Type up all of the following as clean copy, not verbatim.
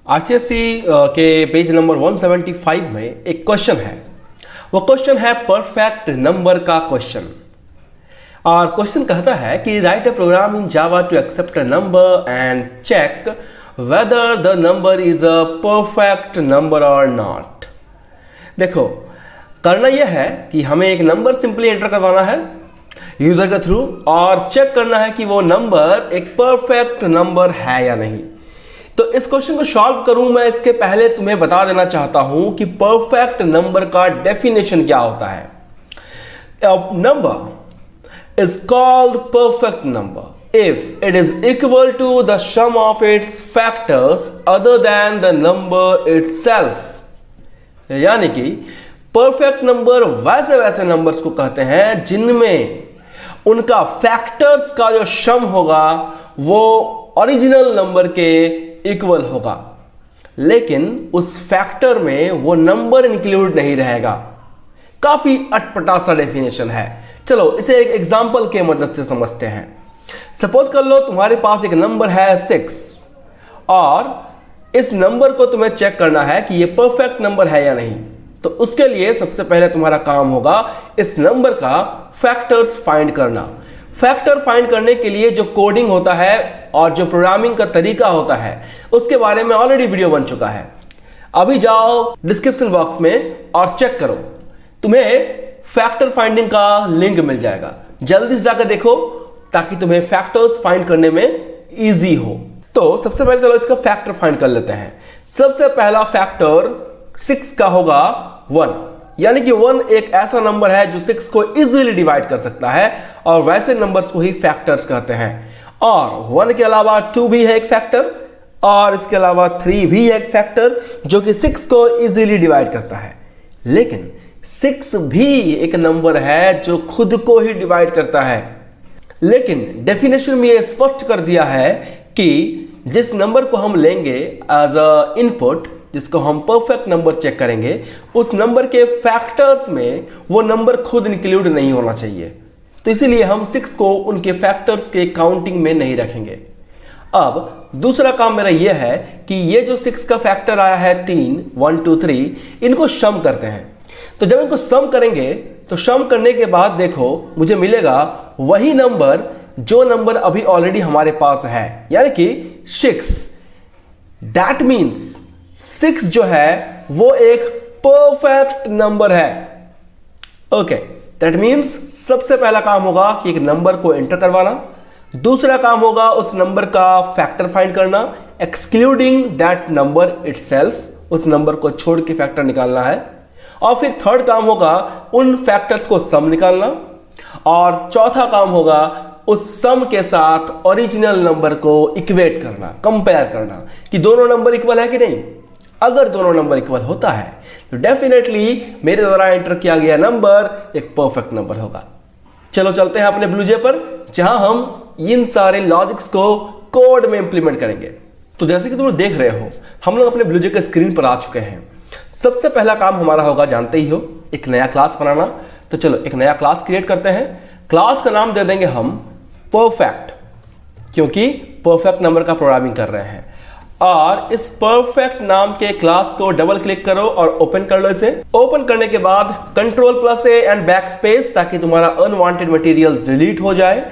ICSE के page number 175 में एक क्वेश्चन है। वो क्वेश्चन है परफेक्ट नंबर का क्वेश्चन। और क्वेश्चन कहता है कि write a program in Java to accept a number and check whether the number is a perfect number और नॉट। देखो, करना यह है कि हमें एक नंबर सिंपली एंटर करवाना है यूजर के थ्रू और चेक करना है कि वो नंबर एक परफेक्ट नंबर है या नहीं। तो इस क्वेश्चन को सॉल्व करूं मैं, इसके पहले तुम्हें बता देना चाहता हूं कि परफेक्ट नंबर का डेफिनेशन क्या होता है। Number is called perfect number if it is equal to the sum of its factors other than the number itself. यानी कि परफेक्ट नंबर वैसे नंबर्स को कहते हैं जिनमें उनका फैक्टर्स का जो सम होगा वो ओरिजिनल नंबर के इक्वल होगा, लेकिन उस फैक्टर में वो नंबर इंक्लूड नहीं रहेगा। काफी अटपटा सा डेफिनेशन है। चलो इसे एक एग्जांपल के मदद से समझते हैं। सपोज कर लो तुम्हारे पास एक नंबर है 6 और इस नंबर को तुम्हें चेक करना है कि ये परफेक्ट नंबर है या नहीं। तो उसके लिए सबसे पहले तुम्हारा काम होगा इस नंबर का फैक्टर्स फाइंड करना। फैक्टर फाइंड करने के लिए जो कोडिंग होता है और जो प्रोग्रामिंग का तरीका होता है उसके बारे में ऑलरेडी वीडियो बन चुका है। अभी जाओ डिस्क्रिप्शन बॉक्स में और चेक करो, तुम्हें फैक्टर फाइंडिंग का लिंक मिल जाएगा। जल्दी से जाकर देखो ताकि तुम्हें फैक्टर्स फाइंड करने में इजी हो। तो सबसे पहले चलो इसका फैक्टर फाइंड कर लेते हैं। सबसे पहला फैक्टर 6 का होगा 1, यानी कि 1 एक ऐसा नंबर है जो 6 को इजीली डिवाइड कर सकता है और वैसे नंबर्स को ही फैक्टर्स कहते हैं। और 1 के अलावा 2 भी है एक फैक्टर और इसके अलावा 3 भी है एक फैक्टर जो कि 6 को इजीली डिवाइड करता है। लेकिन 6 भी एक नंबर है जो खुद को ही डिवाइड करता है। लेकिन डेफिनेशन में यह स्पष्ट कर दिया है कि जिस नंबर को हम लेंगे एज अ इनपुट, जिसको हम परफेक्ट नंबर चेक करेंगे, उस नंबर के फैक्टर्स में वो नंबर खुद इंक्लूड नहीं होना चाहिए। तो इसीलिए हम 6 को उनके फैक्टर्स के काउंटिंग में नहीं रखेंगे। अब दूसरा काम मेरा यह है कि ये जो 6 का फैक्टर आया है 3, 1 2 3, इनको सम करते हैं। तो जब इनको सम करेंगे तो सम करने के बाद देखो मुझे मिलेगा वही नंबर जो नंबर अभी ऑलरेडी हमारे पास है, यानी कि 6। दैट मीन्स 6 जो है वो एक परफेक्ट नंबर है। ओके, दैट मीन्स सबसे पहला काम होगा कि एक नंबर को एंटर करवाना। दूसरा काम होगा उस नंबर का फैक्टर फाइंड करना, एक्सक्लूडिंग दैट नंबर इटसेल्फ, उस नंबर को छोड़ के फैक्टर निकालना है। और फिर थर्ड काम होगा उन फैक्टर्स को सम निकालना। और चौथा काम होगा उस सम के साथ ओरिजिनल नंबर को इक्वेट करना, कंपेयर करना कि दोनों नंबर इक्वल है कि नहीं। अगर दोनों नंबर इक्वल होता है तो डेफिनेटली मेरे द्वारा एंटर किया गया नंबर एक परफेक्ट नंबर होगा। चलो चलते हैं अपने ब्लूजे पर, जहां हम इन सारे लॉजिक्स को कोड में इंप्लीमेंट करेंगे। तो जैसे कि तुम लोग देख रहे हो, हम लोग अपने ब्लूजे के स्क्रीन पर आ चुके हैं। सबसे पहला काम हमारा होगा, जानते ही हो, एक नया क्लास बनाना। तो चलो एक नया क्लास क्रिएट करते हैं। क्लास का नाम दे देंगे हम परफेक्ट, क्योंकि परफेक्ट नंबर का प्रोग्रामिंग कर रहे हैं। और इस परफेक्ट नाम के क्लास को डबल क्लिक करो और ओपन कर लो। इसे ओपन करने के बाद Ctrl+A एंड बैक स्पेस, ताकि तुम्हारा अनवांटेड मटेरियल्स डिलीट हो जाए।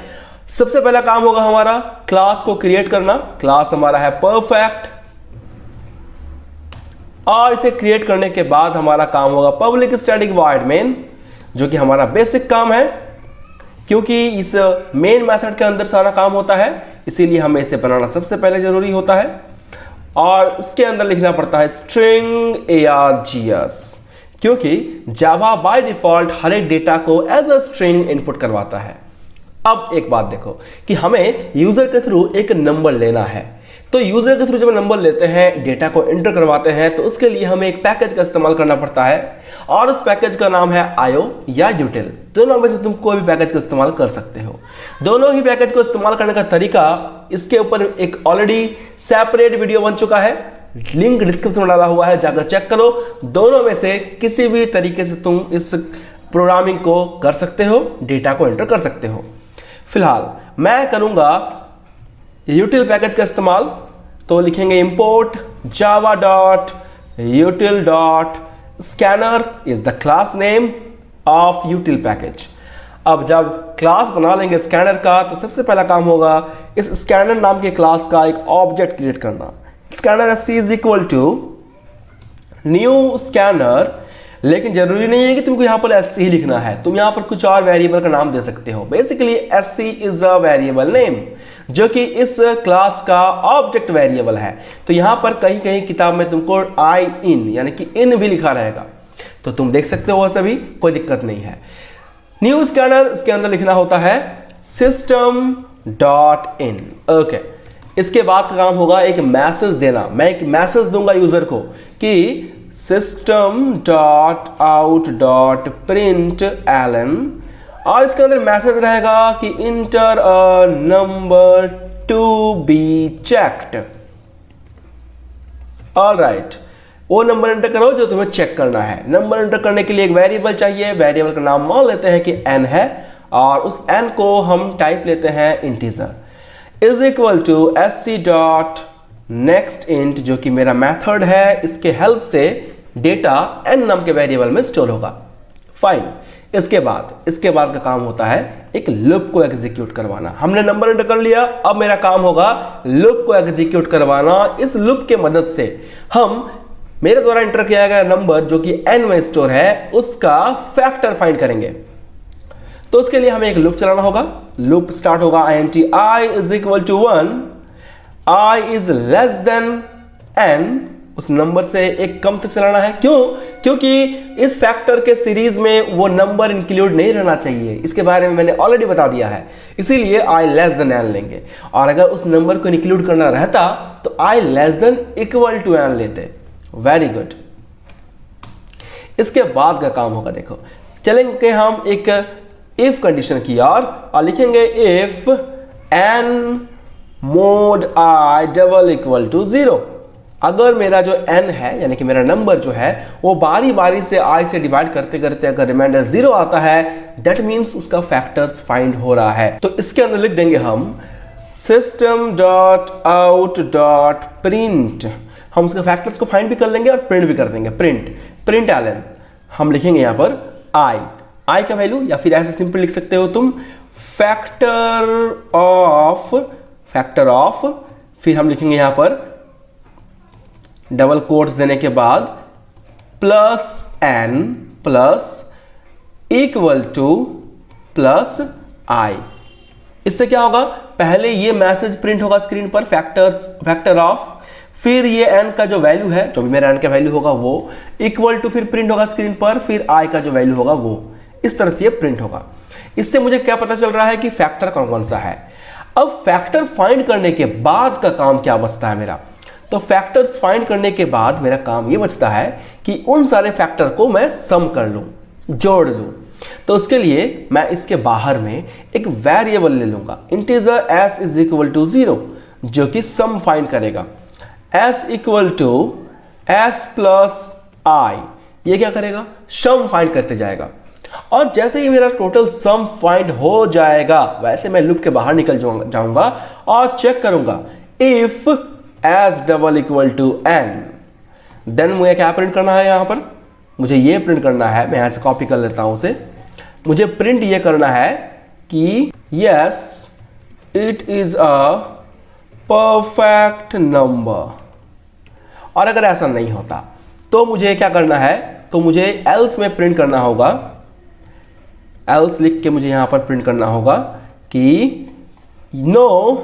सबसे पहला काम होगा हमारा क्लास को क्रिएट करना। क्लास हमारा है परफेक्ट और इसे क्रिएट करने के बाद हमारा काम होगा पब्लिक स्टैटिक वॉइड मेन, जो कि हमारा बेसिक काम है, क्योंकि इस मेन मेथड के अंदर सारा काम होता है, इसीलिए हमें इसे बनाना सबसे पहले जरूरी होता है। और इसके अंदर लिखना पड़ता है स्ट्रिंग args, क्योंकि जावा बाय डिफॉल्ट हर एक डेटा को एज अ स्ट्रिंग इनपुट करवाता है। अब एक बात देखो कि हमें यूजर के थ्रू एक नंबर लेना है। तो यूजर के थ्रू जब नंबर लेते हैं, डेटा को एंटर करवाते हैं, तो उसके लिए हमें एक पैकेज का इस्तेमाल करना पड़ता है और उस पैकेज का नाम है IO या util। दोनों में से तुम कोई भी पैकेज का इस्तेमाल कर सकते हो। दोनों ही पैकेज को इस्तेमाल करने का तरीका, इसके ऊपर एक ऑलरेडी सेपरेट वीडियो बन चुका है, लिंक डिस्क्रिप्शन में डाला हुआ है, जाकर चेक करो। दोनों में से किसी भी तरीके से तुम इस प्रोग्रामिंग को कर सकते हो, डेटा को एंटर कर सकते हो। फिलहाल मैं करूंगा util पैकेज का इस्तेमाल। तो लिखेंगे import java dot util dot scanner is the class name of util package। अब जब क्लास बना लेंगे स्कैनर का तो सबसे पहला काम होगा इस स्कैनर नाम के क्लास का एक ऑब्जेक्ट क्रिएट करना। Scanner sc is equal to new Scanner, लेकिन जरूरी नहीं है कि तुमको यहां पर sc ही लिखना है, तुम यहां पर कुछ और वेरिएबल का नाम दे सकते हो। Basically sc is a variable name जो कि इस क्लास का ऑब्जेक्ट वेरिएबल है। तो यहां पर कहीं कहीं किताब में तुमको आई इन यानी कि इन भी लिखा रहेगा, तो तुम देख सकते हो, सभी कोई दिक्कत नहीं है। न्यू स्कैनर, इसके अंदर लिखना होता है system डॉट इन। ओके, इसके बाद का काम होगा एक मैसेज देना। मैं एक मैसेज दूंगा यूजर को कि system dot out dot print ln, और इसके अंदर मैसेज रहेगा कि enter a number to be checked. Alright, वो नंबर एंटर करो जो तुम्हें चेक करना है। नंबर एंटर करने के लिए एक वेरिएबल चाहिए, वेरिएबल का नाम मान लेते हैं कि n है, और उस n को हम टाइप लेते हैं integer. Is equal to sc dot next int, जो कि मेरा मेथड है, इसके हेल्प से डेटा n नाम के वेरिएबल में स्टोर होगा। फाइन, इसके बाद का काम होता है एक लूप को एग्जीक्यूट करवाना। हमने नंबर एंटर कर लिया, अब मेरा काम होगा लूप को एग्जीक्यूट करवाना। इस लूप के मदद से हम मेरे द्वारा एंटर किया गया नंबर जो कि n में स्टोर है उसका फैक्टर फाइंड करेंगे। तो उसके लिए हमें एक लूप चलाना होगा। लूप स्टार्ट होगा int i is equal to 1, i is less than n, उस नंबर से एक कम तक चलाना है। क्यों? क्योंकि इस फैक्टर के सीरीज में वो नंबर इंक्लूड नहीं रहना चाहिए, इसके बारे में मैंने ऑलरेडी बता दिया है, इसीलिए i लेस देन n लेंगे। और अगर उस नंबर को इंक्लूड करना रहता तो i less than equal to n लेते। Very good. इसके बाद का काम होगा, देखो चलेंगे हम एक इफ कंडीशन की और लिखेंगे if n mod i double equal to 0। अगर मेरा जो n है यानी कि मेरा नंबर जो है वो बारी बारी से i से डिवाइड करते करते अगर रिमाइंडर 0 आता है, दैट मीन्स उसका फैक्टर्स फाइंड हो रहा है। तो इसके अंदर लिख देंगे हम system dot out dot print, हम उसके फैक्टर्स को फाइंड भी कर लेंगे और प्रिंट भी कर देंगे। प्रिंट एलन हम लिखेंगे यहां पर i का वैल्यू, या फिर ऐसे सिंपल लिख सकते हो तुम फैक्टर ऑफ, फिर हम लिखेंगे यहां पर डबल कोट्स देने के बाद plus n plus equal two plus i। इससे क्या होगा, पहले ये मैसेज प्रिंट होगा स्क्रीन पर फैक्टर ऑफ, फिर ये n का जो वैल्यू है, जो भी मेरा n का वैल्यू होगा वो इक्वल टू, फिर प्रिंट होगा स्क्रीन पर, फिर i का जो वैल्यू होगा वो, इस तरह से ये प्रिंट होगा। इससे मुझे क्या पता चल रहा है कि फैक्टर कौन कौन सा है। अब फैक्टर फाइंड करने के बाद का काम क्या बचता है मेरा, तो फैक्टर्स फाइंड करने के बाद मेरा काम ये बचता है कि उन सारे फैक्टर को मैं सम कर लूं, जोड़ लूं। तो उसके लिए मैं इसके बाहर में एक वेरिएबल ले लूंगा, integer s is equal to 0, जो कि सम फाइंड करेगा। s equal to s plus i, ये क्या करेगा, सम फाइंड करते जाएगा। और जैसे ही मेरा टोटल सम फाइंड हो जाएगा वैसे मैं लूप के बाहर निकल जाऊंगा और चेक करूंगा if s double equal to n, then मुझे क्या प्रिंट करना है, यहां पर मुझे ये प्रिंट करना है, मैं यहां से कॉपी कर लेता हूं उसे। मुझे प्रिंट ये करना है कि yes it is a perfect number. और अगर ऐसा नहीं होता तो मुझे क्या करना है, तो मुझे एल्स में प्रिंट करना होगा, एल्स लिख के मुझे यहां पर प्रिंट करना होगा कि no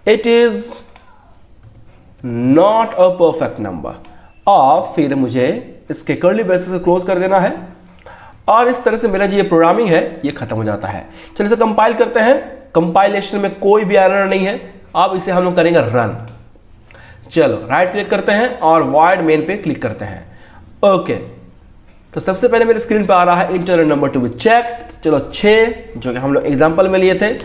it is not a perfect number, और फिर मुझे इसके कर्ली ब्रेसेस को क्लोज कर देना है। और इस तरह से मेरा जो ये प्रोग्रामिंग है ये खत्म हो जाता है। चलिए इसे कंपाइल करते हैं। कंपाइलेशन में कोई भी एरर नहीं है। अब इसे हम लोग करेंगे रन। चलो राइट क्लिक करते हैं और वॉइड मेन पे क्लिक करते हैं। ओके, तो सबसे पहले मेरे स्क्रीन पे आ रहा है inter number to be checked. चलो 6 जो कि हम लोग एग्जांपल में लिए थे,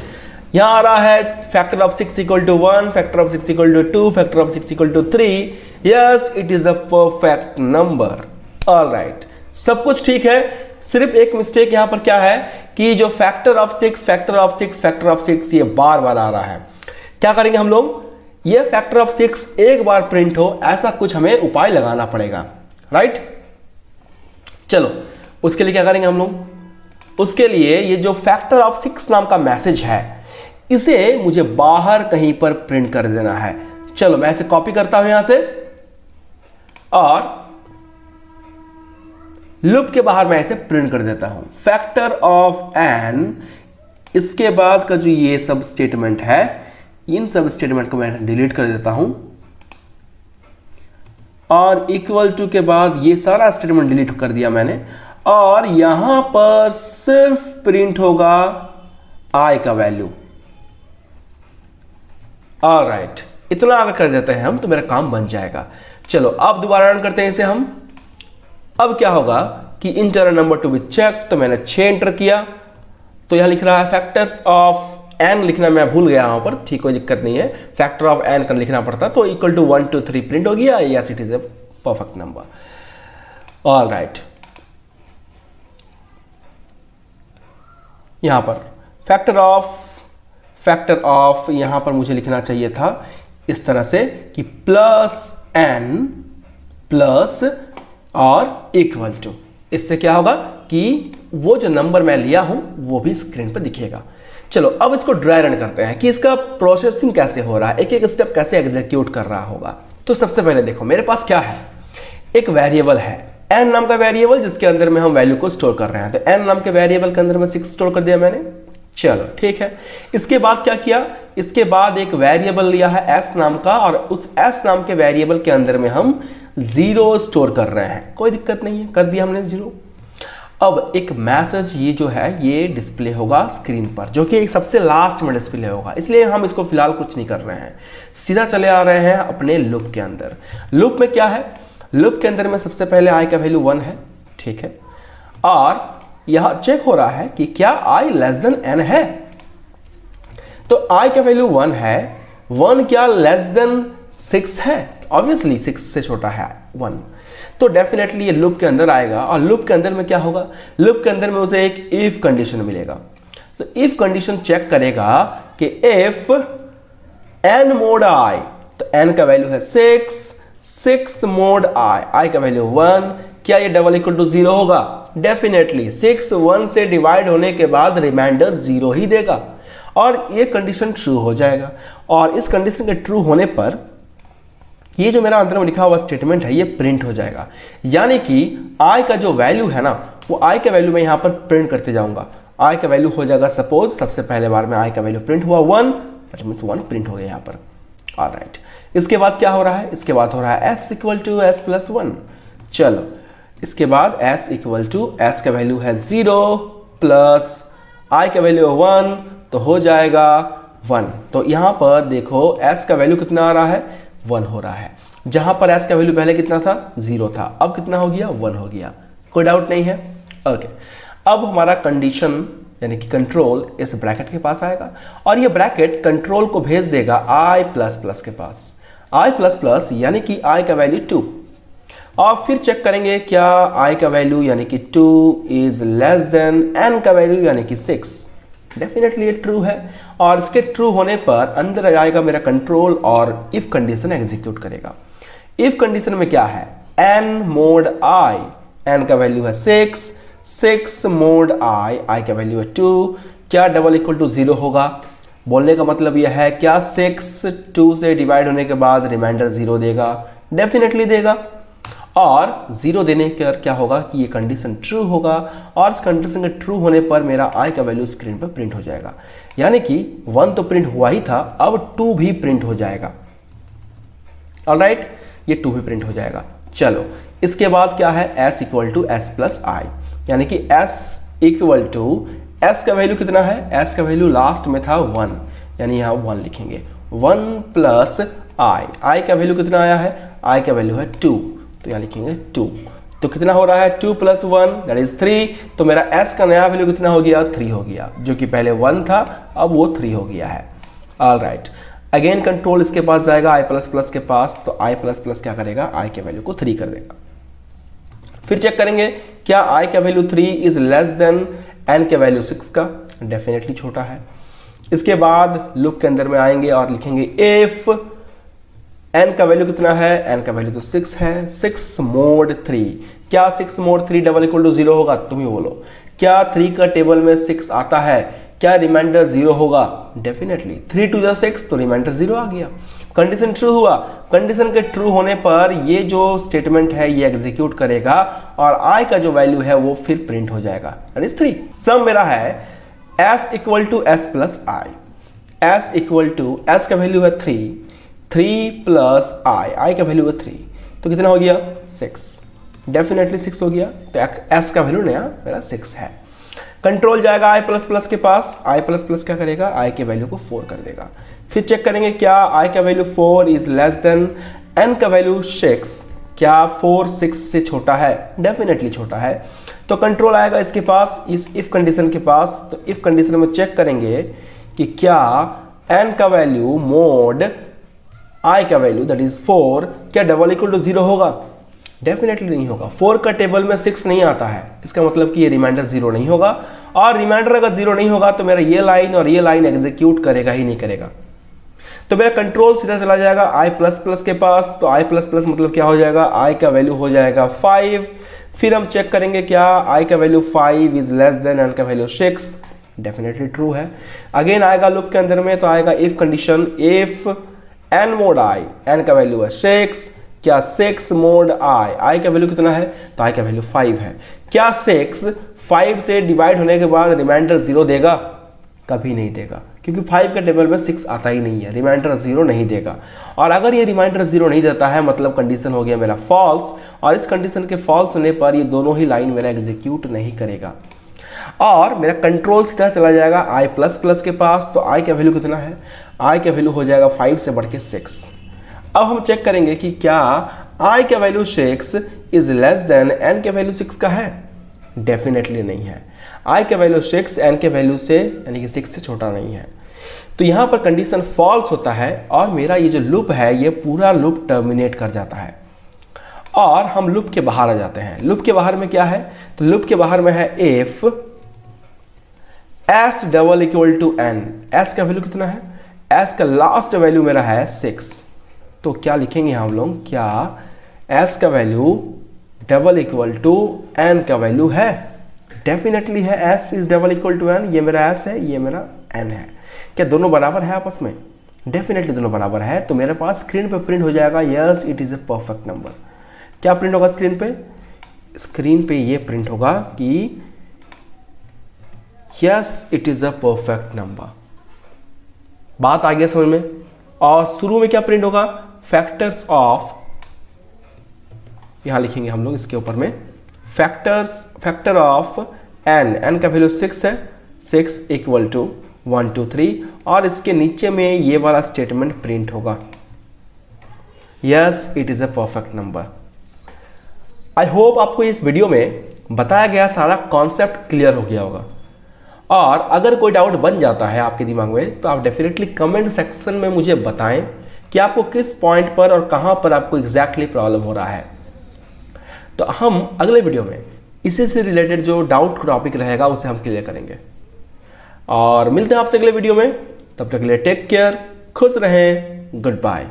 यहाँ आ रहा है factor of 6 equal to 1, factor of 6 equal to 2, factor of 6 equal to 3। Yes it is a perfect number. Alright, सब कुछ ठीक है। सिर्फ एक मिस्टेक यहाँ पर क्या है कि जो factor of 6 factor of 6 factor of 6 ये बार बार आ रहा है। क्या करेंगे हम लोग, ये फैक्टर ऑफ 6 एक बार प्रिंट हो ऐसा कुछ हमें उपाय लगाना पड़ेगा, राइट। चलो उसके लिए क्या करेंगे हम लोग, उसके लिए ये जो फैक्टर ऑफ 6 नाम का मैसेज है इसे मुझे बाहर कहीं पर प्रिंट कर देना है। चलो मैं इसे कॉपी करता हूं यहां से और लूप के बाहर मैं इसे प्रिंट कर देता हूं, फैक्टर ऑफ n। इसके बाद का जो ये सब स्टेटमेंट है, इन सब स्टेटमेंट को मैं डिलीट कर देता हूं और इक्वल टू के बाद ये सारा स्टेटमेंट डिलीट कर दिया मैंने, और यहां पर सिर्फ प्रिंट होगा i का वैल्यू। ऑलराइट, इतना अगर कर देते हैं हम तो मेरा काम बन जाएगा। चलो अब दोबारा रन करते हैं इसे हम। अब क्या होगा कि enter number to be check, तो मैंने 6 एंटर किया, तो यहां लिख रहा है फैक्टर्स ऑफ n, लिखना मैं भूल गया यहां पर, ठीक कोई दिक्कत नहीं है, फैक्टर ऑफ n कर लिखना पड़ता, तो इक्वल टू 1 2 3 प्रिंट हो गया, yes it is a perfect number. Alright, यहां पर फैक्टर ऑफ यहां पर मुझे लिखना चाहिए था इस तरह से कि प्लस n प्लस और इक्वल टू। इससे क्या होगा कि वो जो नंबर मैं लिया हूं वो भी स्क्रीन पर दिखेगा। चलो अब इसको ड्राई रन करते हैं कि इसका प्रोसेसिंग कैसे हो रहा है, एक एक स्टेप कैसे एग्जीक्यूट कर रहा होगा। तो सबसे पहले देखो मेरे पास क्या है, एक वेरिएबल है n नाम का वेरिएबल, जिसके अंदर में हम वैल्यू को स्टोर कर रहे हैं। तो n नाम के वेरिएबल के अंदर में 6 स्टोर कर दिया मैंने। चलो ठीक है, इसके बाद क्या किया, इसके बाद एक वेरिएबल लिया है s नाम का, और उस s नाम के वेरिएबल के अंदर में हम 0 स्टोर कर रहे हैं। कोई दिक्कत नहीं है, कर दिया हमने 0। अब एक मैसेज ये जो है ये डिस्प्ले होगा स्क्रीन पर, जो कि एक सबसे लास्ट में डिस्प्ले होगा, इसलिए हम इसको फिलहाल कुछ नहीं कर रहे हैं, सीधा चले आ रहे हैं अपने लूप के अंदर। लूप में क्या है, लूप के अंदर में सबसे पहले i का वैल्यू 1 है, ठीक है, और यहां चेक हो रहा है कि क्या i लेस देन n है। तो i का वैल्यू 1 है, 1 क्या लेस देन 6 है, ऑब्वियसली 6 से छोटा है 1, तो डेफिनेटली ये लूप के अंदर आएगा। और लूप के अंदर में क्या होगा, लूप के अंदर में उसे एक इफ कंडीशन मिलेगा। तो इफ कंडीशन चेक करेगा कि इफ n मोड i, तो n का वैल्यू है 6 मोड i का वैल्यू 1, क्या ये डबल इक्वल टू 0 होगा, डेफिनेटली 6 1 से डिवाइड होने के बाद रिमाइंडर 0 ही देगा, और ये कंडीशन ट्रू हो जाएगा। और इस कंडीशन के ट्रू होने पर ये जो मेरा अंदर में लिखा हुआ स्टेटमेंट है ये प्रिंट हो जाएगा, यानी कि i का जो वैल्यू है ना, वो i का वैल्यू मैं यहां पर प्रिंट करते जाऊंगा। i का वैल्यू हो जाएगा, सपोज सबसे पहले बार में i का वैल्यू प्रिंट हुआ 1, दैट मींस 1 प्रिंट हो गया यहां पर। ऑलराइट, इसके बाद क्या हो रहा है, इसके बाद हो रहा है s equal to s plus 1। चलो इसके बाद s इक्वल टू s का वैल्यू है 0 प्लस i का वैल्यू 1, तो हो जाएगा 1। तो यहां पर देखो s का वैल्यू कितना आ रहा है, 1 हो रहा है, जहां पर s का वैल्यू पहले कितना था, 0 था, अब कितना हो गया, 1 हो गया। कोई डाउट नहीं है। ओके, अब हमारा कंडीशन यानी कि कंट्रोल इस ब्रैकेट के पास आएगा, और ये ब्रैकेट कंट्रोल को भेज देगा i प्लस प्लस के पास, i प्लस प्लस यानी कि i का वैल्यू 2, और फिर चेक करेंगे क्या i का वैल्यू यानी कि 2 इज लेस देन n का वैल्यू यानी कि 6। डेफिनेटली ये ट्रू है, और इसके ट्रू होने पर अंदर आएगा मेरा कंट्रोल और इफ कंडीशन एग्जीक्यूट करेगा। इफ कंडीशन में क्या है, n मोड i, n का वैल्यू है 6 मोड i का वैल्यू है 2, क्या डबल इक्वल टू 0 होगा। बोलने का मतलब यह है क्या 6 2 से डिवाइड होने के बाद रिमाइंडर 0 देगा, डेफिनेटली देगा, और 0 देने पर क्या होगा कि ये कंडीशन ट्रू होगा, और इस कंडीशन के ट्रू होने पर मेरा i का वैल्यू स्क्रीन पर प्रिंट हो जाएगा, यानी कि 1 तो प्रिंट हुआ ही था, अब 2 भी प्रिंट हो जाएगा। ऑलराइट, ये 2 भी प्रिंट हो जाएगा। चलो इसके बाद क्या है, s equal to s plus i, यानी कि s इक्वल टू s का वैल्यू कितना है, s का वैल्यू लास्ट में था 1, यानी यहाँ 1 लिखेंगे, 1 प्लस i का वैल्यू कितना आया है, i का वैल्यू है 2, तो यहाँ लिखेंगे 2, तो कितना हो रहा है 2 प्लस 1 दैट इज 3, तो मेरा s का नया वैल्यू कितना हो गया, 3 हो गया, जो कि पहले 1 था अब वो 3 हो गया है। ऑलराइट, अगेन कंट्रोल इसके पास जाएगा i प्लस प्लस के पास, तो i प्लस प्लस क्या करेगा, i के वैल्यू को 3 कर देगा। फिर चेक करेंगे क्या i का value 3 is less than n के वैल्यू 6 का, डेफिनेटली छोटा है। इसके बाद लूप के अंदर में आएंगे और लिखेंगे इफ n का वैल्यू कितना है, n का वैल्यू तो 6 है, 6 mod 3। क्या 6 mod 3 डबल इक्वल टू 0 होगा, तुम ही बोलो। क्या 3 का टेबल में 6 आता है, क्या रिमाइंडर 0 होगा, डेफिनेटली 3 to the 6 तो रिमाइंडर 0 आ गया। कंडीशन ट्रू हुआ, कंडीशन के ट्रू होने पर ये जो स्टेटमेंट है ये एग्जीक्यूट करेगा और i का जो वैल्यू है वो फिर प्रिंट हो जाएगा, दैट इज 3। सम मेरा है s equal to s plus i, s equal to s का वैल्यू है 3, 3 प्लस i का वैल्यू है 3, तो कितना हो गया 6, डेफिनेटली 6 हो गया। तो s का वैल्यू नया मेरा 6 है। कंट्रोल जाएगा i प्लस प्लस के पास, i प्लस प्लस क्या करेगा, i के वैल्यू को 4 कर देगा। फिर चेक करेंगे क्या i का value 4 is less than n का वैल्यू 6, क्या 4 6 से छोटा है, डेफिनेटली छोटा है। तो कंट्रोल आएगा इसके पास, इस इफ कंडीशन के पास। तो इफ कंडीशन में चेक करेंगे कि क्या n का वैल्यू मोड i का वैल्यू दैट इज 4 क्या डबल इक्वल टू 0 होगा, डेफिनेटली नहीं होगा। 4 का टेबल में 6 नहीं आता है, इसका मतलब कि ये रिमाइंडर 0 नहीं होगा। और रिमाइंडर अगर 0 नहीं होगा तो मेरा ये लाइन और ये लाइन एग्जीक्यूट करेगा ही नहीं करेगा। तो मेरा कंट्रोल सीधा चला जाएगा i प्लस प्लस के पास। तो i प्लस प्लस मतलब क्या हो जाएगा, i का वैल्यू हो जाएगा 5। फिर हम चेक करेंगे क्या i का value 5 is less than n का वैल्यू 6, डेफिनेटली ट्रू है। अगेन आएगा लूप के अंदर में, तो आएगा if condition, if n mode i, n का वैल्यू है 6, क्या 6 मोड i का वैल्यू कितना है, तो i का वैल्यू 5 है। क्या 6 5 से डिवाइड होने के बाद रिमाइंडर 0 देगा, कभी नहीं देगा, क्योंकि 5 का टेबल में 6 आता ही नहीं है, रिमाइंडर 0 नहीं देगा। और अगर ये रिमाइंडर 0 नहीं देता है मतलब कंडीशन हो गया मेरा फॉल्स, और इस कंडीशन के फॉल्स होने पर ये दोनों ही लाइन मेरा एग्जीक्यूट नहीं करेगा और मेरा कंट्रोल सीधा चला जाएगा i प्लस प्लस के पास। तो i का वैल्यू कितना है, i का वैल्यू हो जाएगा 5 से बढ़ के 6। अब हम चेक करेंगे कि क्या i का value 6 is less than n के वैल्यू 6 का है, डेफिनेटली नहीं है। i का वैल्यू 6 n के वैल्यू से यानी कि 6 से छोटा नहीं है। तो यहाँ पर कंडीशन फॉल्स होता है और मेरा ये जो लूप है ये पूरा लूप टर्मिनेट कर जाता है और हम लूप के बाहर आ जाते हैं। लूप के बाहर में क्या है, तो लूप के बाहर में है if s double equal to n, s का वैल्यू कितना है, s का लास्ट वैल्यू मेरा है 6। तो क्या लिखेंगे हम लोग, क्या s का value double equal to n का वैल्यू है, डेफिनेटली है, s is double equal to n, ये मेरा s है, ये मेरा n है। क्या दोनों बराबर है आपस में, डेफिनेटली दोनों बराबर है। तो मेरे पास स्क्रीन पे प्रिंट हो जाएगा yes it is a perfect number. क्या प्रिंट होगा स्क्रीन पे, स्क्रीन पे ये प्रिंट होगा कि yes it is a perfect number. बात आ गया समझ में। और शुरू में क्या प्रिंट होगा, फैक्टर्स ऑफ, यहां लिखेंगे हम लोग इसके ऊपर में फैक्टर ऑफ n का वैल्यू 6 है, 6 इक्वल टू 1 2 3 और इसके नीचे में ये वाला स्टेटमेंट प्रिंट होगा yes it is a perfect number. I hope आपको इस वीडियो में बताया गया सारा कॉन्सेप्ट क्लियर हो गया होगा। और अगर कोई डाउट बन जाता है आपके दिमाग में तो आप डेफिनेटली कमेंट सेक्शन में मुझे बताएं कि आपको किस पॉइंट पर और कहां पर आपको एग्जैक्टली प्रॉब्लम हो रहा है। तो हम अगले वीडियो में इसी से रिलेटेड जो डाउट टॉपिक रहेगा उसे हम क्लियर करेंगे और मिलते हैं आपसे अगले वीडियो में। तब तक के लिए टेक केयर, खुश रहें, गुड बाय।